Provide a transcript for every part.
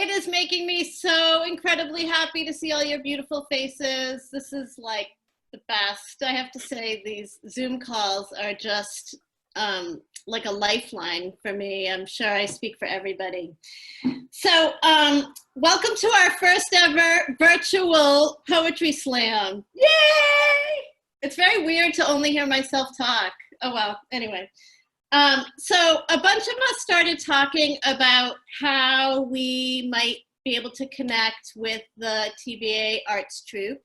It is making me so incredibly happy to see all your beautiful faces. This is like the best. I have to say, these Zoom calls are just like a lifeline for me. I'm sure I speak for everybody. So welcome to our first ever virtual poetry slam. Yay! It's very weird to only hear myself talk. Oh, well, anyway. So a bunch of us started talking about how we might be able to connect with the TBA Arts Troupe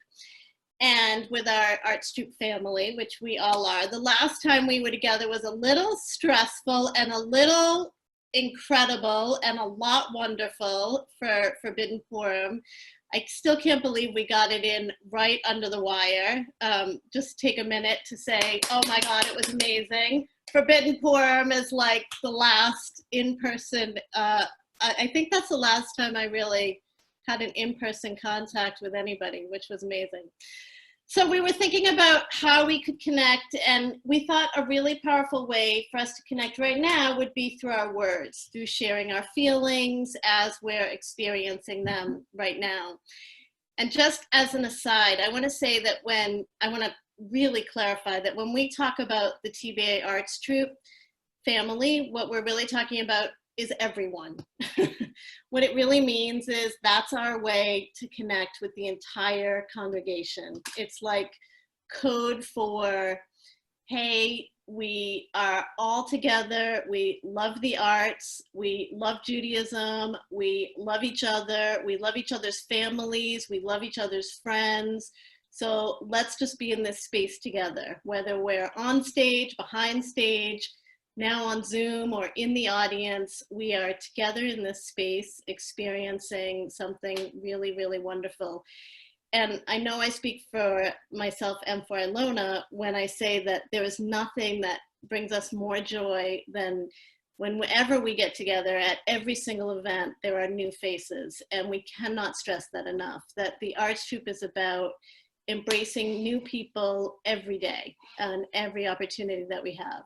and with our Arts Troupe family, which we all are. The last time we were together was a little stressful and a little incredible and a lot wonderful for Forbidden Forum. I still can't believe we got it in right under the wire. Just take a minute to say, oh my God, it was amazing. Forbidden Forum is like the last in-person, I think that's the last time I really had an in-person contact with anybody, which was amazing. So we were thinking about how we could connect, and we thought a really powerful way for us to connect right now would be through our words, through sharing our feelings as we're experiencing them right now. And just as an aside, I want to say that I want to really clarify that when we talk about the TBA Arts Troupe family, what we're really talking about is everyone. What it really means is that's our way to connect with the entire congregation. It's like code for, hey, we are all together, we love the arts, we love Judaism, we love each other, we love each other's families, we love each other's friends. So let's just be in this space together, whether we're on stage, behind stage, now on Zoom, or in the audience. We are together in this space experiencing something really, really wonderful. And I know I speak for myself and for Ilona when I say that there is nothing that brings us more joy than whenever we get together at every single event, there are new faces. And we cannot stress that enough, that the Arts Troupe is about embracing new people every day and every opportunity that we have.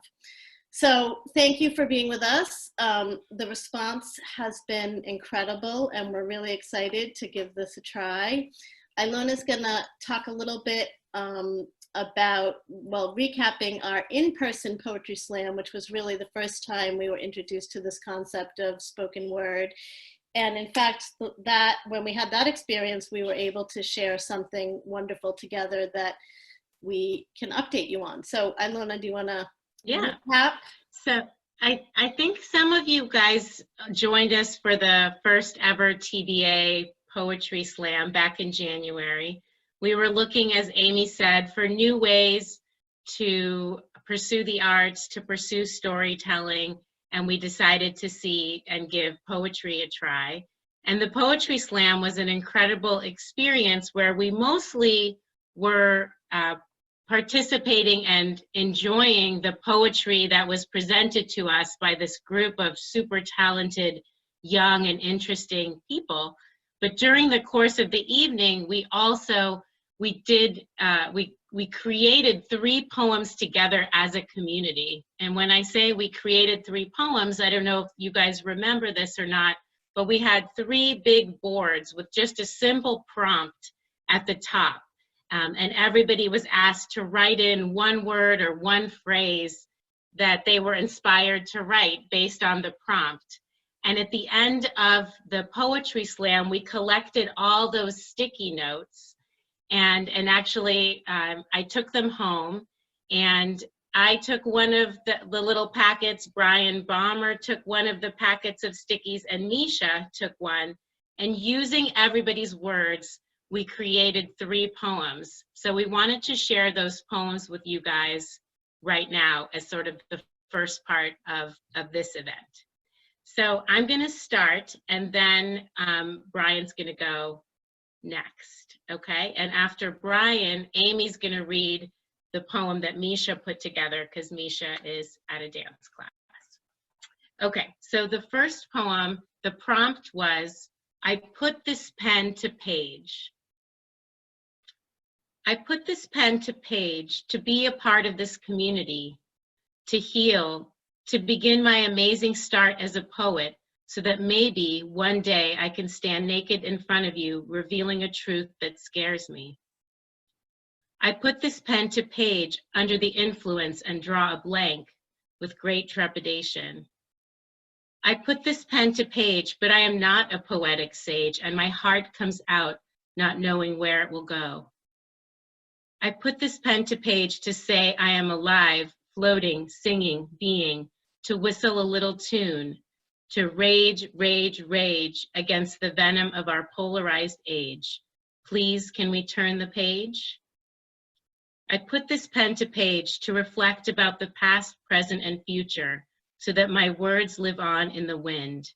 So thank you for being with us. The response has been incredible, and we're really excited to give this a try. Ilona's gonna talk a little bit about, well, recapping our in-person poetry slam, which was really the first time we were introduced to this concept of spoken word. And in fact, that when we had that experience, we were able to share something wonderful together that we can update you on. So Ilona, do you wanna recap? So I think some of you guys joined us for the first ever TBA Poetry Slam back in January. We were looking, as Amy said, for new ways to pursue the arts, to pursue storytelling, and we decided to see and give poetry a try. And the Poetry Slam was an incredible experience where we mostly were participating and enjoying the poetry that was presented to us by this group of super talented, young and interesting people. But during the course of the evening, we created 3 poems together as a community. And when I say we created 3 poems, I don't know if you guys remember this or not, but we had 3 big boards with just a simple prompt at the top. And everybody was asked to write in one word or one phrase that they were inspired to write based on the prompt. And at the end of the Poetry Slam, we collected all those sticky notes. And actually, I took them home, and I took one of the little packets, Brian Baumer took one of the packets of stickies, and Misha took one. And using everybody's words, we created 3 poems. So we wanted to share those poems with you guys right now as sort of the first part of this event. So I'm gonna start, and then Brian's gonna go next, okay? And after Brian, Amy's gonna read the poem that Misha put together, because Misha is at a dance class. Okay, so the first poem, the prompt was, I put this pen to page. I put this pen to page to be a part of this community, to heal, to begin my amazing start as a poet, so that maybe one day I can stand naked in front of you, revealing a truth that scares me. I put this pen to page under the influence and draw a blank with great trepidation. I put this pen to page, but I am not a poetic sage, and my heart comes out not knowing where it will go. I put this pen to page to say I am alive, floating, singing, being, to whistle a little tune, to rage, rage, rage against the venom of our polarized age. Please, can we turn the page? I put this pen to page to reflect about the past, present, and future so that my words live on in the wind.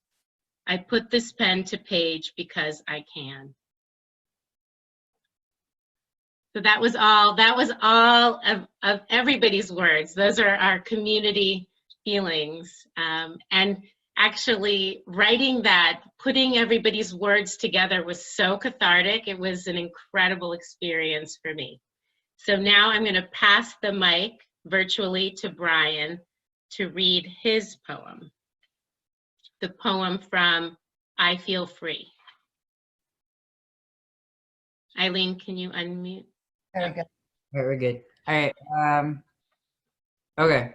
I put this pen to page because I can. So that was all of everybody's words. Those are our community feelings. And actually writing that, putting everybody's words together was so cathartic. It was an incredible experience for me. So now I'm going to pass the mic virtually to Brian to read his poem, the poem from I Feel Free. Eileen, can you unmute? There we go. Very good. All right. Okay.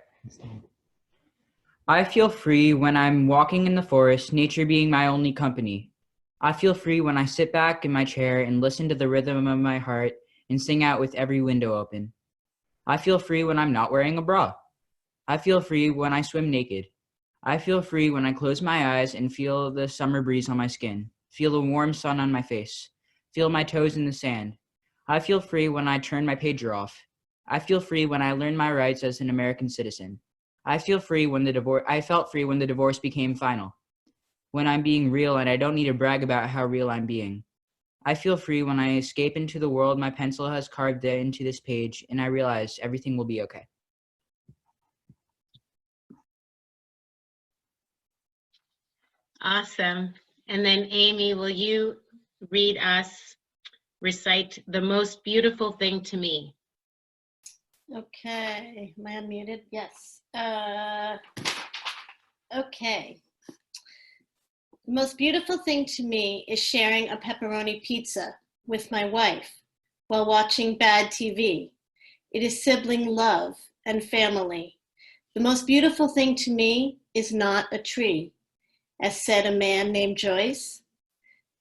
I feel free when I'm walking in the forest, nature being my only company. I feel free when I sit back in my chair and listen to the rhythm of my heart and sing out with every window open. I feel free when I'm not wearing a bra. I feel free when I swim naked. I feel free when I close my eyes and feel the summer breeze on my skin, feel the warm sun on my face, feel my toes in the sand. I feel free when I turn my pager off. I feel free when I learn my rights as an American citizen. I felt free when the divorce became final, when I'm being real and I don't need to brag about how real I'm being. I feel free when I escape into the world my pencil has carved into this page and I realize everything will be okay. Awesome. And then Amy, will you read us, recite the most beautiful thing to me? Okay, am I unmuted? Yes. Okay. The most beautiful thing to me is sharing a pepperoni pizza with my wife while watching bad TV. It is sibling love and family. The most beautiful thing to me is not a tree, as said a man named Joyce,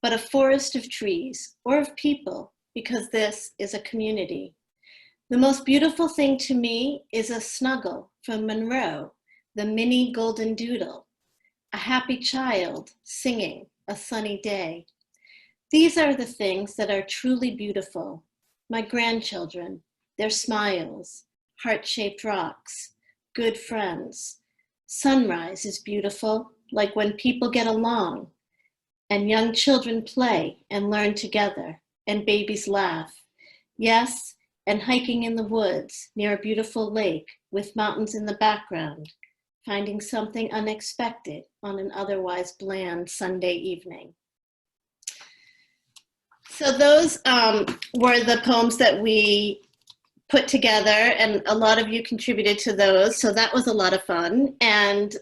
but a forest of trees or of people, because this is a community. The most beautiful thing to me is a snuggle from Monroe, the mini golden doodle, a happy child singing a sunny day. These are the things that are truly beautiful. My grandchildren, their smiles, heart-shaped rocks, good friends. Sunrise is beautiful, like when people get along, and young children play and learn together, and babies laugh. Yes, and hiking in the woods near a beautiful lake with mountains in the background, finding something unexpected on an otherwise bland Sunday evening. So those were the poems that we put together, and a lot of you contributed to those, so that was a lot of fun. And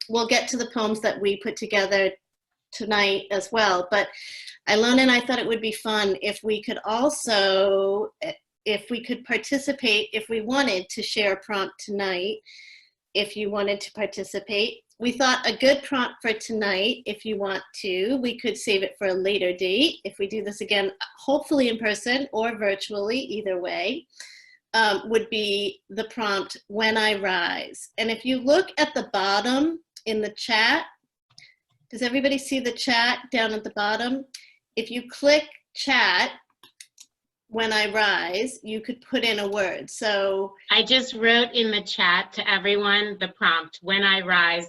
we'll get to the poems that we put together tonight as well. But Ilona and I thought it would be fun if we could also, if we could participate, if we wanted to share a prompt tonight, if you wanted to participate. We thought a good prompt for tonight, if you want to, we could save it for a later date. If we do this again, hopefully in person or virtually, either way, would be the prompt, When I Rise. And if you look at the bottom in the chat, does everybody see the chat down at the bottom? If you click chat, When I Rise, you could put in a word. So I just wrote in the chat to everyone the prompt, when I rise, ...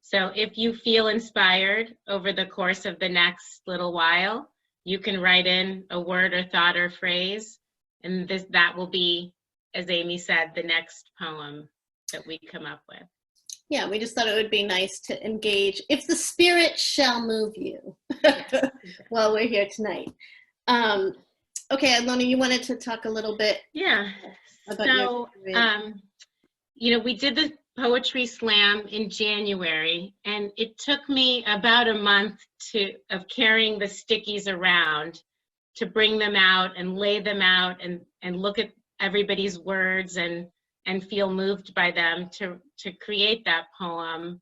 So if you feel inspired over the course of the next little while, you can write in a word or thought or phrase, and that will be, as Amy said, the next poem that we come up with. yeah, we just thought it would be nice to engage, if the spirit shall move you, Yes. while we're here tonight. Okay, Ilona, you wanted to talk a little bit Yeah. about So, your you know, we did poetry slam in January, and it took me about a month of carrying the stickies around to bring them out and lay them out and look at everybody's words and feel moved by them to create that poem.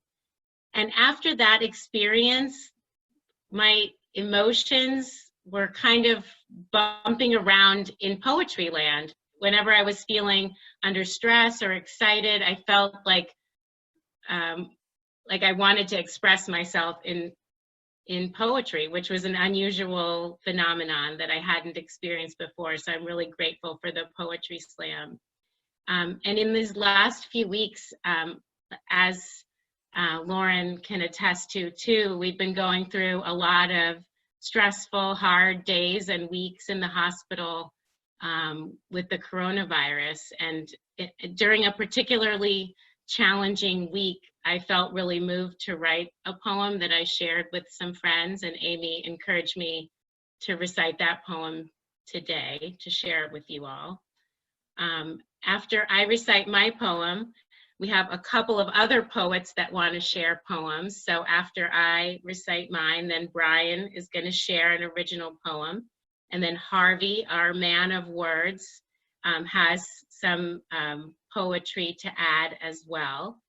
And after that experience, my emotions were kind of bumping around in poetry land. Whenever I was feeling under stress or excited, I felt like I wanted to express myself in poetry, which was an unusual phenomenon that I hadn't experienced before. So I'm really grateful for the Poetry Slam. And in these last few weeks, as Lauren can attest to too, we've been going through a lot of stressful, hard days and weeks in the hospital with the coronavirus. And during a particularly challenging week, I felt really moved to write a poem that I shared with some friends, and Amy encouraged me to recite that poem today to share it with you all. After I recite my poem, we have a couple of other poets that want to share poems. So after I recite mine, then Brian is going to share an original poem. And then Harvey, our man of words, has some poetry to add as well.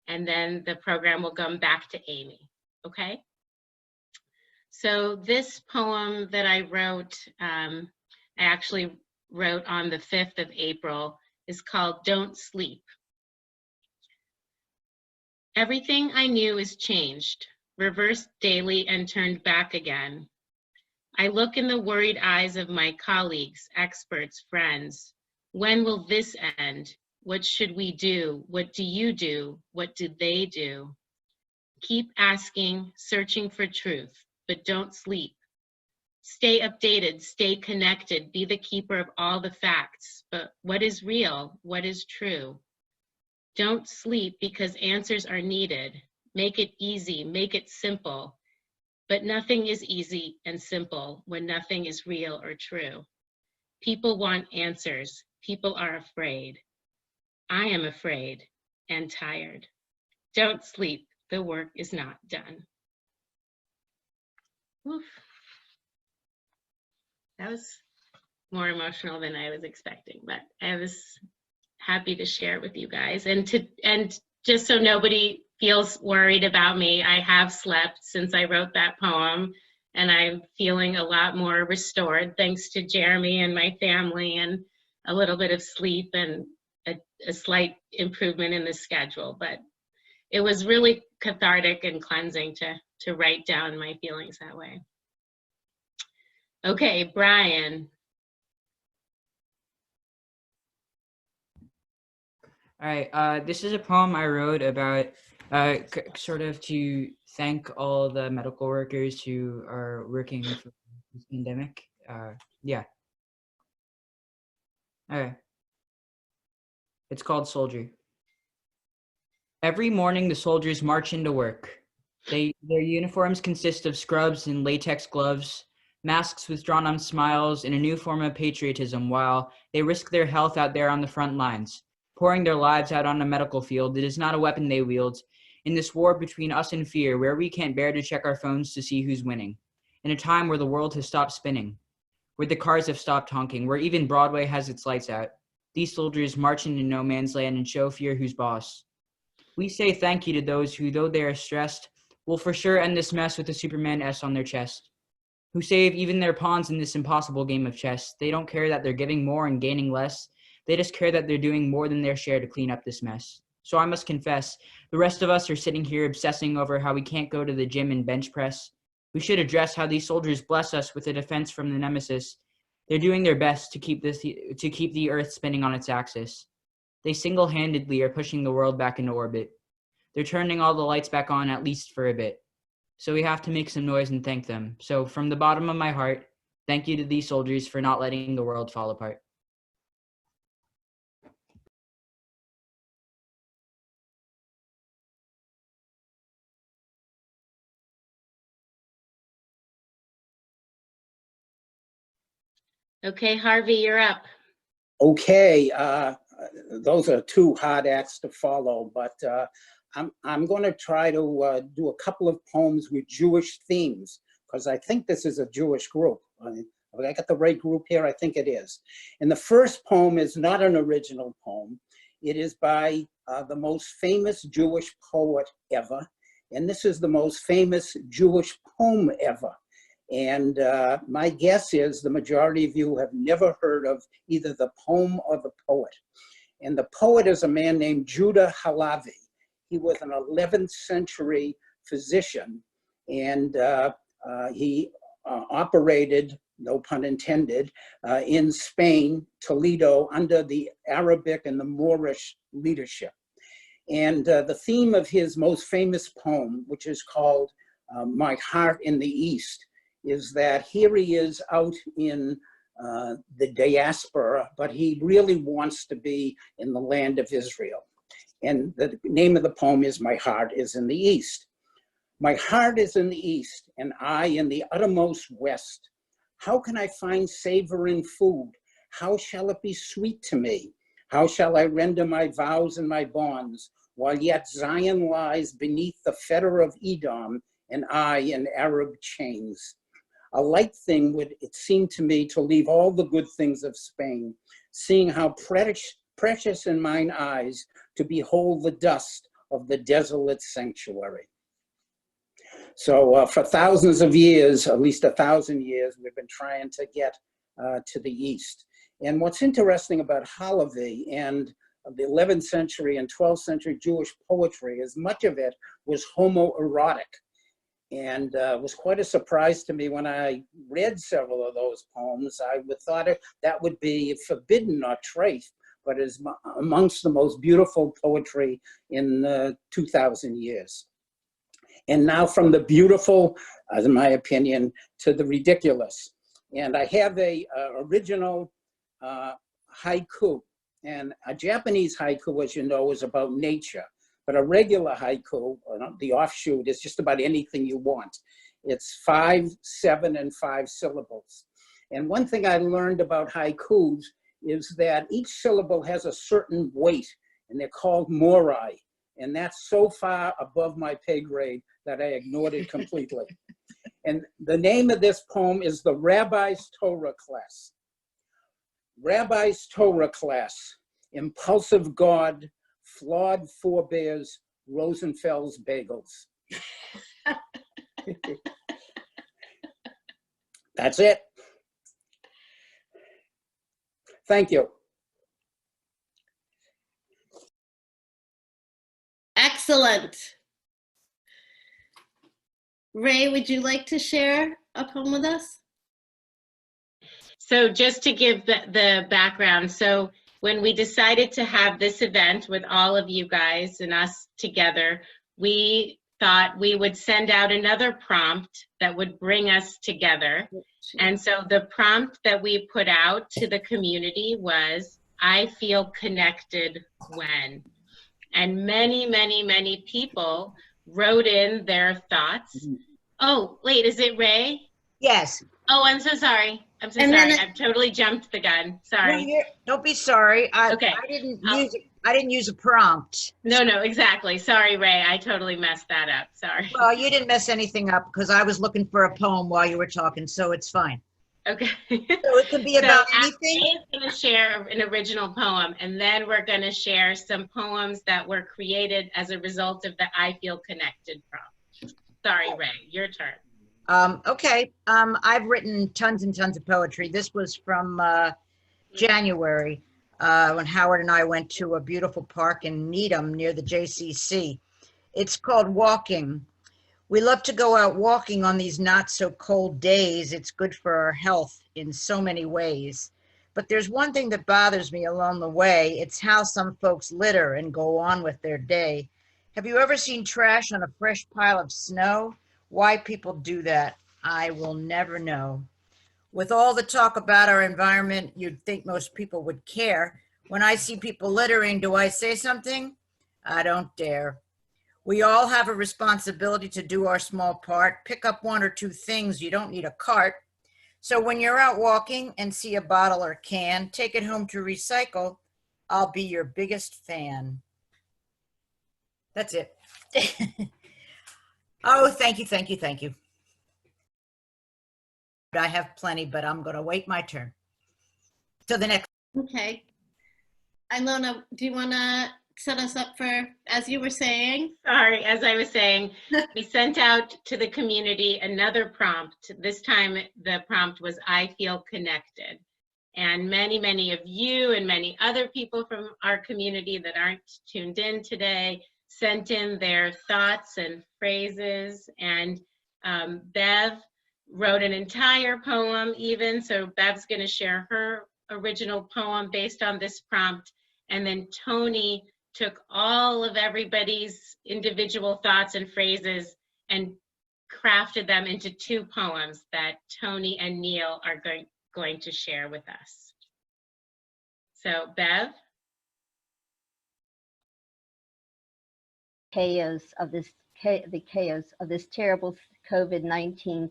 And then the program will come back to Amy, okay? So this poem that I wrote, I actually wrote on the 5th of April, is called Don't Sleep. Everything I knew is changed, reversed daily and turned back again. I look in the worried eyes of my colleagues, experts, friends. When will this end? What should we do? What do you do? What do they do? Keep asking, searching for truth, but don't sleep. Stay updated, stay connected, be the keeper of all the facts. But what is real? What is true? Don't sleep because answers are needed. Make it easy, make it simple. But nothing is easy and simple when nothing is real or true. People want answers. People are afraid. I am afraid and tired. Don't sleep. The work is not done. Oof. That was more emotional than I was expecting, but I was happy to share it with you guys. And just so nobody feels worried about me, I have slept since I wrote that poem, and I'm feeling a lot more restored thanks to Jeremy and my family, and a little bit of sleep and a slight improvement in the schedule. But it was really cathartic and cleansing to write down my feelings that way. Okay, Brian. All right, this is a poem I wrote about sort of to thank all the medical workers who are working for this pandemic. Yeah. All right. It's called Soldier. Every morning, the soldiers march into work. Their uniforms consist of scrubs and latex gloves, masks with drawn-on smiles, and a new form of patriotism while they risk their health out there on the front lines, pouring their lives out on a medical field. It is not a weapon they wield. In this war between us and fear, where we can't bear to check our phones to see who's winning. In a time where the world has stopped spinning, where the cars have stopped honking, where even Broadway has its lights out, these soldiers march into no man's land and show fear who's boss. We say thank you to those who, though they are stressed, will for sure end this mess with a Superman S on their chest, who save even their pawns in this impossible game of chess. They don't care that they're giving more and gaining less. They just care that they're doing more than their share to clean up this mess. So I must confess, the rest of us are sitting here obsessing over how we can't go to the gym and bench press. We should address how these soldiers bless us with a defense from the nemesis. They're doing their best to keep the earth spinning on its axis. They single-handedly are pushing the world back into orbit. They're turning all the lights back on, at least for a bit. So we have to make some noise and thank them. So from the bottom of my heart, thank you to these soldiers for not letting the world fall apart. Okay, Harvey, you're up. Okay, those are two hard acts to follow, but I'm going to try to do a couple of poems with Jewish themes, because I think this is a Jewish group. I got the right group here, I think it is. And the first poem is not an original poem. It is by the most famous Jewish poet ever. And this is the most famous Jewish poem ever. And my guess is the majority of you have never heard of either the poem or the poet. And the poet is a man named Judah Halavi. He was an 11th century physician, and he operated, no pun intended, in Spain, Toledo, under the Arabic and the Moorish leadership. And the theme of his most famous poem, which is called My Heart in the East, is that here he is out in the diaspora, but he really wants to be in the land of Israel. And the name of the poem is My Heart is in the East. My heart is in the East, and I in the uttermost West. How can I find savor in food? How shall it be sweet to me? How shall I render my vows and my bonds, while yet Zion lies beneath the fetter of Edom, and I in Arab chains? A light thing would it seem to me to leave all the good things of Spain, seeing how precious in mine eyes to behold the dust of the desolate sanctuary. So for thousands of years, at least 1,000 years, we've been trying to get to the East. And what's interesting about Halavi and the 11th century and 12th century Jewish poetry is much of it was homoerotic. And it was quite a surprise to me when I read several of those poems. I would thought that would be forbidden or trite, but is amongst the most beautiful poetry in 2,000 years. And now from the beautiful, in my opinion, to the ridiculous. And I have a original haiku. And a Japanese haiku, as you know, is about nature. But a regular haiku, the offshoot, is just about anything you want. It's 5, 7, and 5 syllables. And one thing I learned about haikus is that each syllable has a certain weight, and they're called morai. And that's so far above my pay grade that I ignored it completely. And the name of this poem is The Rabbi's Torah Class. Rabbi's Torah Class, impulsive God, flawed forebears, Rosenfeld's bagels. That's it. Thank you. Excellent. Ray, would you like to share a poem with us? So just to give the background, so when we decided to have this event with all of you guys and us together, we thought we would send out another prompt that would bring us together. And so the prompt that we put out to the community was, I feel connected when. And many, many, many people wrote in their thoughts. Oh, wait, is it Ray? Yes. Oh, I'm so sorry. I'm so And sorry. then- I've totally jumped the gun. Sorry. No, don't be sorry. Okay. I didn't use a prompt. No, exactly. Sorry, Ray. I totally messed that up. Sorry. Well, you didn't mess anything up because I was looking for a poem while you were talking, so it's fine. Okay. So it could be about anything. Ray is going to share an original poem, and then we're going to share some poems that were created as a result of the I Feel Connected prompt. Sorry, Ray. Your turn. Okay. I've written tons and tons of poetry. This was from January when Howard and I went to a beautiful park in Needham near the JCC. It's called Walking. We love to go out walking on these not so cold days. It's good for our health in so many ways. But there's one thing that bothers me along the way. It's how some folks litter and go on with their day. Have you ever seen trash on a fresh pile of snow? Why people do that, I will never know. With all the talk about our environment, you'd think most people would care. When I see people littering, do I say something? I don't dare. We all have a responsibility to do our small part. Pick up 1 or 2 things. You don't need a cart. So when you're out walking and see a bottle or can, take it home to recycle. I'll be your biggest fan. That's it. Oh, thank you, thank you, thank you. I have plenty, but I'm going to wait my turn. So the next. Okay. Ilona, do you want to set us up for, as you were saying? Sorry, as I was saying, we sent out to the community another prompt. This time the prompt was, I feel connected. And many, many of you and many other people from our community that aren't tuned in today sent in their thoughts and phrases. And Bev wrote an entire poem even. So Bev's going to share her original poem based on this prompt. And then Tony took all of everybody's individual thoughts and phrases and crafted them into 2 poems that Tony and Neil are going to share with us. So Bev? The chaos of this terrible COVID-19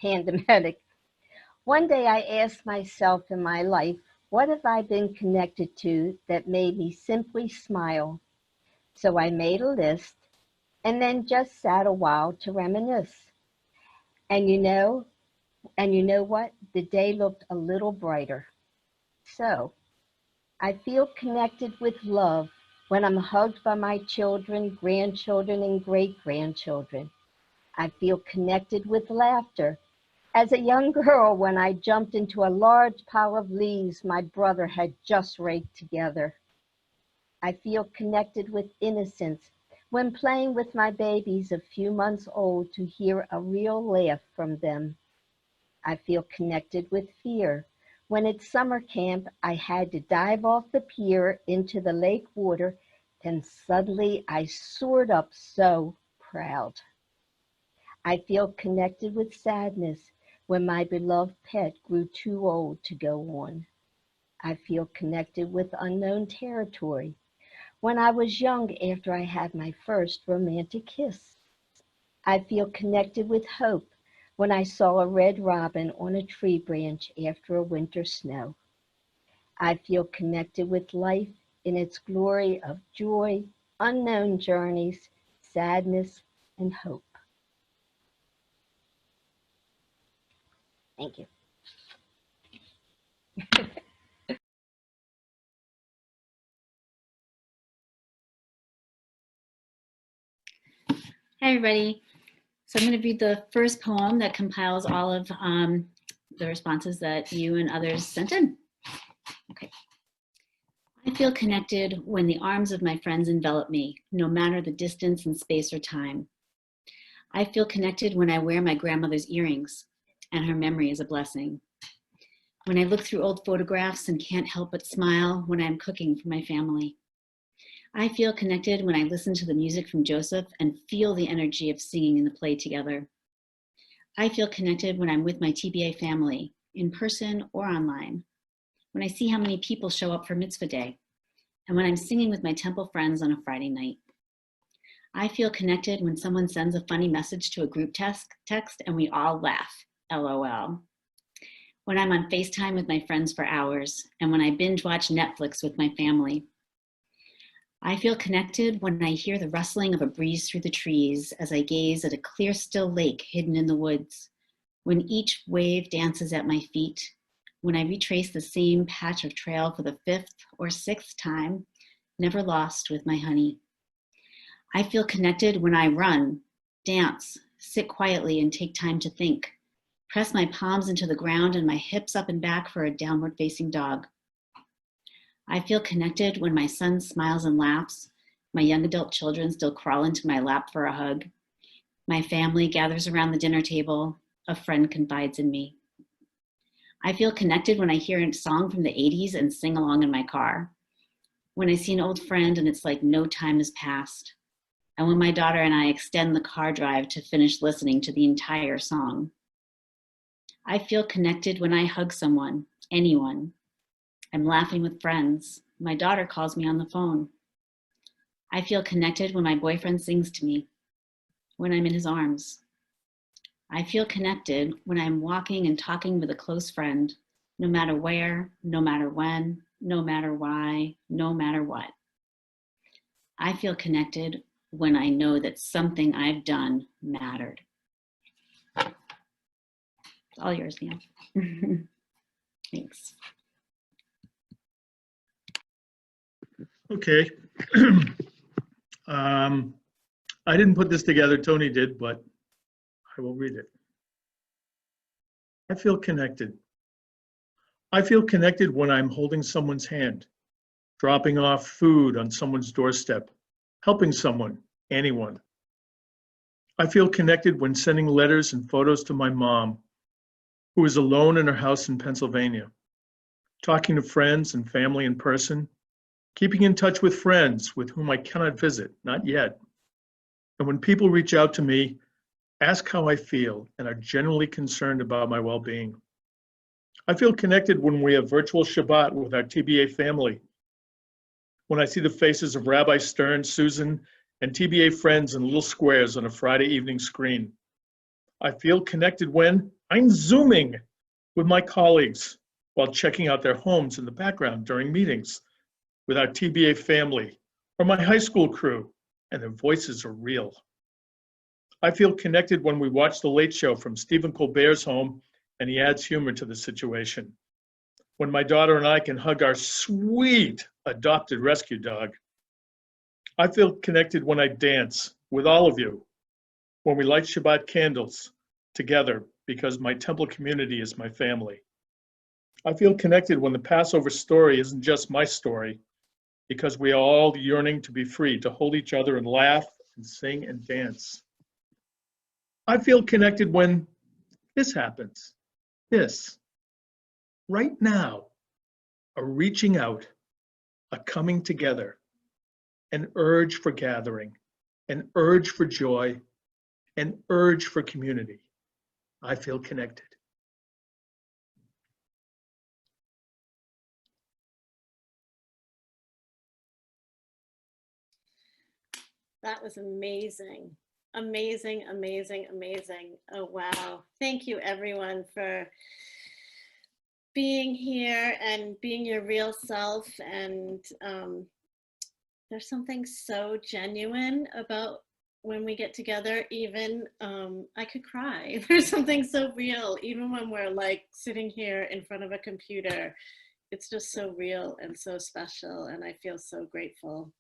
pandemic. One day I asked myself in my life, what have I been connected to that made me simply smile? So I made a list and then just sat a while to reminisce. And you know what? The day looked a little brighter. So I feel connected with love when I'm hugged by my children, grandchildren, and great-grandchildren. I feel connected with laughter as a young girl when I jumped into a large pile of leaves my brother had just raked together. I feel connected with innocence when playing with my babies a few months old to hear a real laugh from them. I feel connected with fear when at summer camp I had to dive off the pier into the lake water, and suddenly I soared up so proud. I feel connected with sadness when my beloved pet grew too old to go on. I feel connected with unknown territory when I was young after I had my first romantic kiss. I feel connected with hope when I saw a red robin on a tree branch after a winter snow. I feel connected with life in its glory of joy, unknown journeys, sadness, and hope. Thank you. Hi, everybody. So I'm going to read the first poem that compiles all of the responses that you and others sent in. Okay. I feel connected when the arms of my friends envelop me, no matter the distance and space or time. I feel connected when I wear my grandmother's earrings, and her memory is a blessing. When I look through old photographs and can't help but smile when I'm cooking for my family. I feel connected when I listen to the music from Joseph and feel the energy of singing in the play together. I feel connected when I'm with my TBA family, in person or online, when I see how many people show up for Mitzvah Day, and when I'm singing with my temple friends on a Friday night. I feel connected when someone sends a funny message to a group text and we all laugh, LOL. When I'm on FaceTime with my friends for hours, and when I binge watch Netflix with my family. I feel connected when I hear the rustling of a breeze through the trees as I gaze at a clear, still lake hidden in the woods, when each wave dances at my feet, when I retrace the same patch of trail for the 5th or 6th time, never lost with my honey. I feel connected when I run, dance, sit quietly and take time to think, press my palms into the ground and my hips up and back for a downward facing dog. I feel connected when my son smiles and laughs, my young adult children still crawl into my lap for a hug, my family gathers around the dinner table, a friend confides in me. I feel connected when I hear a song from the 80s and sing along in my car, when I see an old friend and it's like no time has passed, and when my daughter and I extend the car drive to finish listening to the entire song. I feel connected when I hug someone, anyone. I'm laughing with friends. My daughter calls me on the phone. I feel connected when my boyfriend sings to me, when I'm in his arms. I feel connected when I'm walking and talking with a close friend, no matter where, no matter when, no matter why, no matter what. I feel connected when I know that something I've done mattered. It's all yours, Neil. Thanks. Okay. I didn't put this together, Tony did, but I will read it. I feel connected. I feel connected when I'm holding someone's hand, dropping off food on someone's doorstep, helping someone, anyone. I feel connected when sending letters and photos to my mom, who is alone in her house in Pennsylvania, talking to friends and family in person, keeping in touch with friends with whom I cannot visit, not yet. And when people reach out to me, ask how I feel, and are genuinely concerned about my well-being. I feel connected when we have virtual Shabbat with our TBA family. When I see the faces of Rabbi Stern, Susan, and TBA friends in little squares on a Friday evening screen. I feel connected when I'm Zooming with my colleagues while checking out their homes in the background during meetings with our TBA family or my high school crew, and their voices are real. I feel connected when we watch The Late Show from Stephen Colbert's home and he adds humor to the situation. When my daughter and I can hug our sweet adopted rescue dog. I feel connected when I dance with all of you, when we light Shabbat candles together because my temple community is my family. I feel connected when the Passover story isn't just my story, because we are all yearning to be free, to hold each other and laugh and sing and dance. I feel connected when this happens, this, right now, a reaching out, a coming together, an urge for gathering, an urge for joy, an urge for community. I feel connected. That was amazing. Amazing, amazing, amazing. Oh, wow. Thank you, everyone, for being here and being your real self. And there's something so genuine about when we get together, even I could cry. There's something so real, even when we're like sitting here in front of a computer. It's just so real and so special. And I feel so grateful.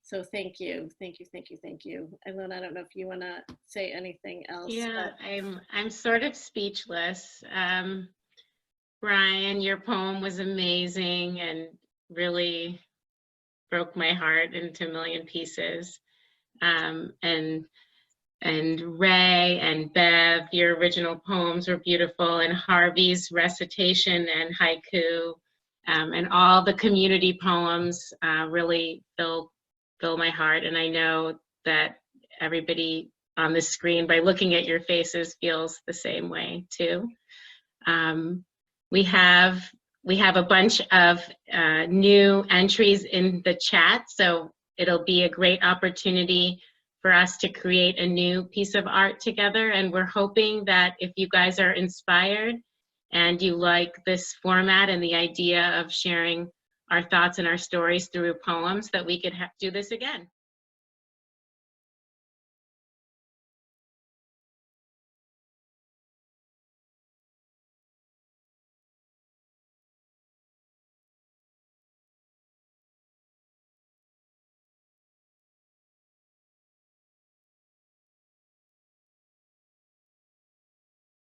So thank you, thank you, thank you, thank you. Ilona, I don't know if you want to say anything else. Yeah, I'm sort of speechless. Brian, your poem was amazing and really broke my heart into a million pieces. And Ray and Bev, your original poems were beautiful, and Harvey's recitation and haiku, and all the community poems really fill my heart. And I know that everybody on the screen, by looking at your faces, feels the same way too. We have a bunch of new entries in the chat, so it'll be a great opportunity for us to create a new piece of art together. And we're hoping that if you guys are inspired and you like this format and the idea of sharing our thoughts and our stories through poems, that we could do this again.